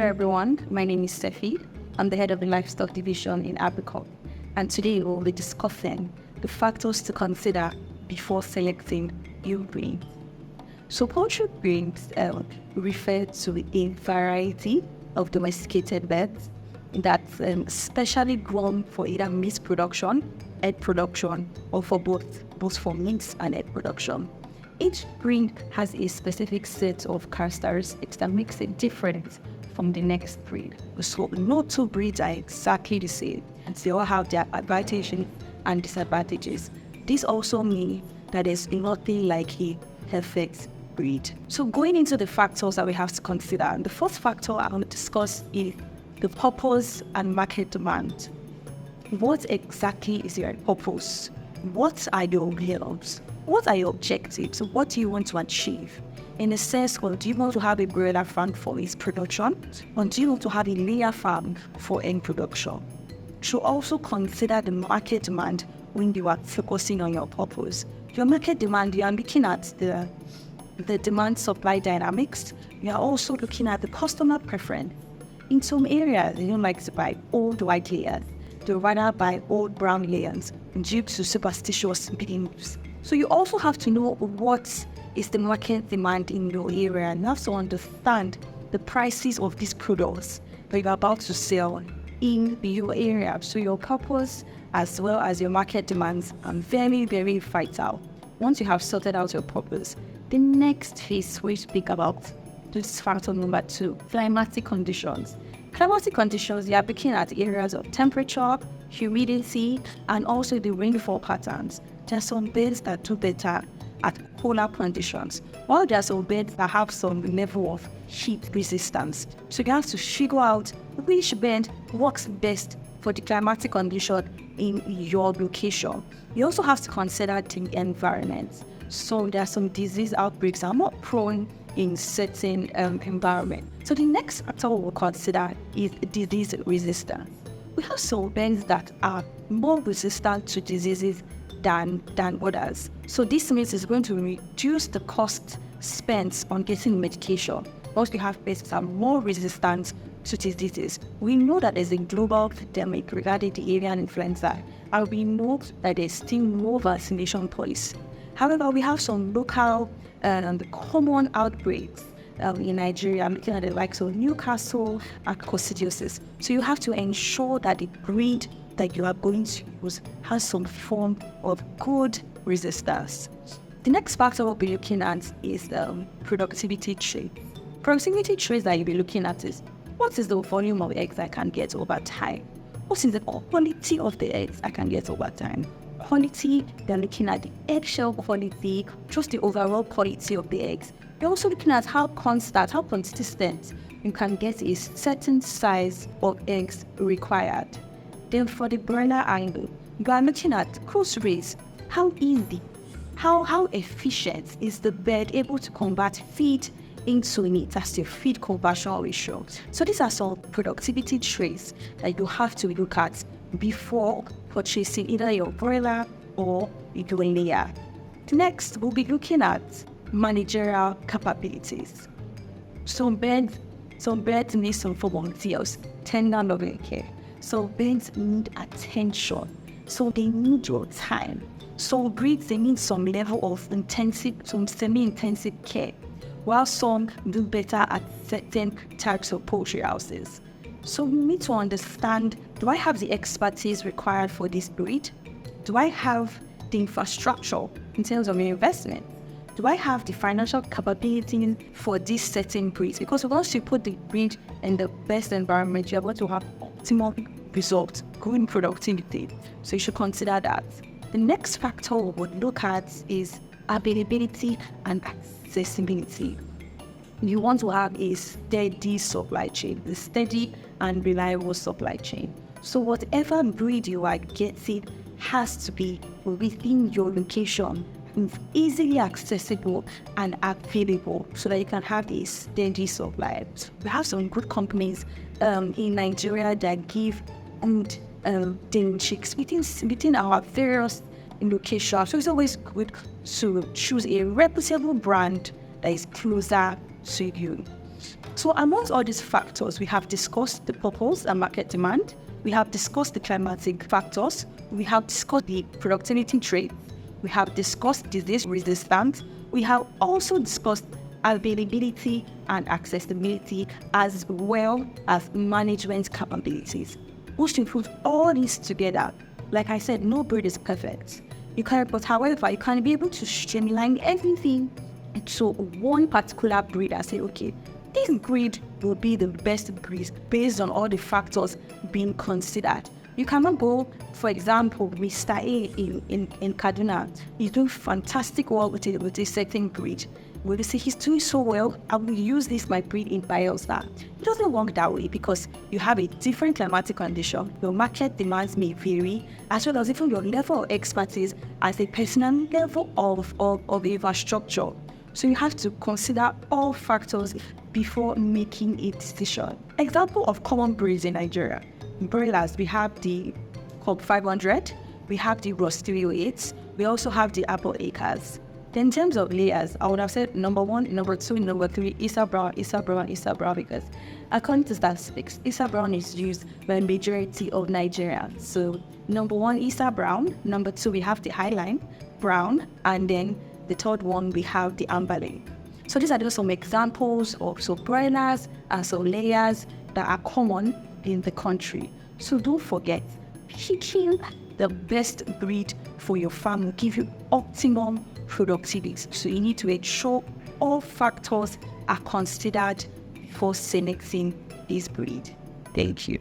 everyone, my name is Steffi. I'm the head of the livestock division in Abricot, and today we'll be discussing the factors to consider before selecting new breeds. So poultry breeds refer to a variety of domesticated birds that's specially grown for either meat production, egg production, or for both for meat and egg production. Each breed has a specific set of characteristics that makes it different from the next breed. So no two breeds are exactly the same, and they all have their advantages and disadvantages. This also means that there's nothing like a perfect breed. So going into the factors that we have to consider, the first factor I want to discuss is the purpose and market demand. What exactly is your purpose? What are your goals? What are your objectives? What do you want to achieve? In a sense, well, do you want to have a broiler farm for its production? Or do you want to have a layer farm for egg production? You should also consider the market demand when you are focusing on your purpose. Your market demand, you are looking at the demand-supply dynamics. You are also looking at the customer preference. In some areas, they don't like to buy old white layers. They rather buy old brown layers due to superstitious beliefs. So you also have to know what is the market demand in your area, and you have to understand the prices of these products that you're about to sell in your area. So your purpose as well as your market demands are very, very vital. Once you have sorted out your purpose, the next phase we speak about this factor number 2, climatic conditions. Climatic conditions, they are looking at areas of temperature, humidity, and also the rainfall patterns. There are some birds that do better at polar conditions, while there are some birds that have some level of heat resistance. So you have to figure out which bird works best for the climatic condition in your location. You also have to consider the environment. So there are some disease outbreaks that are more prone in certain environment. So the next factor we'll consider is disease resistance. We have some birds that are more resistant to diseases than others. So this means it's going to reduce the cost spent on getting medication. Once we have birds that are more resistant to diseases, we know that there's a global pandemic regarding the avian influenza, and we know that there's still no vaccination policy. However, we have some local and common outbreaks in Nigeria. I'm looking at the likes of Newcastle and coccidiosis. So you have to ensure that the breed that you are going to use has some form of good resistance. The next factor we'll be looking at is productivity traits. Productivity traits that you'll be looking at is, what is the volume of eggs I can get over time? What is the quality of the eggs I can get over time? Quality, they're looking at the eggshell quality, just the overall quality of the eggs. You're also looking at how consistent you can get a certain size of eggs required. Then for the broiler angle, you are looking at close rates. How easy, how efficient is the bird able to convert feed into meat? That's your feed conversion ratio. So these are some productivity traits that you have to look at before purchasing either your broiler or your layer. Next, we'll be looking at managerial capabilities. Some birds need some form of details, tender loving care. So birds need attention. So they need your time. So breeds, they need some level of intensive, some semi-intensive care, while some do better at certain types of poultry houses. So we need to understand, do I have the expertise required for this breed? Do I have the infrastructure in terms of investment? Do I have the financial capability for this certain breed? Because once you put the breed in the best environment, you're going to have optimal results, good productivity. So you should consider that. The next factor we would look at is availability and accessibility. You want to have a steady supply chain, a steady and reliable supply chain. So whatever breed you are getting has to be within your location, easily accessible and available, so that you can have a steady supply. We have some good companies in Nigeria that give good den chicks within our various locations. So it's always good to choose a reputable brand that is closer to you. So amongst all these factors, we have discussed the purpose and market demand. We have discussed the climatic factors. We have discussed the productivity traits. We have discussed disease resistance. We have also discussed availability and accessibility, as well as management capabilities. We should put all these together. Like I said, no breed is perfect. But however, you can be able to streamline everything into one particular breed and say, okay, this breed will be the best breed based on all the factors being considered. You cannot go, for example, Mr. A in Kaduna is doing fantastic work with a certain breed. Will you say he's doing so well, I will use this my breed in Bielsa? It doesn't work that way because you have a different climatic condition. Your market demands may vary, as well as even your level of expertise as a personal level of infrastructure. So you have to consider all factors before making a decision. Example of common breeds in Nigeria. Broilers, we have the Cob 500, we have the Ross 308, we also have the Apple Acres. Then in terms of layers, I would have said number 1, number 2, number 3, Issa Brown, because according to statistics, Issa Brown is used by a majority of Nigerians. So number 1, Issa Brown, number 2, we have the Highline Brown, and then the third one, we have the Amberlin. So these are just some examples of broilers and layers that are common in the country. So don't forget, picking the best breed for your farm will give you optimum productivity. So you need to ensure all factors are considered before selecting this breed. Thank you.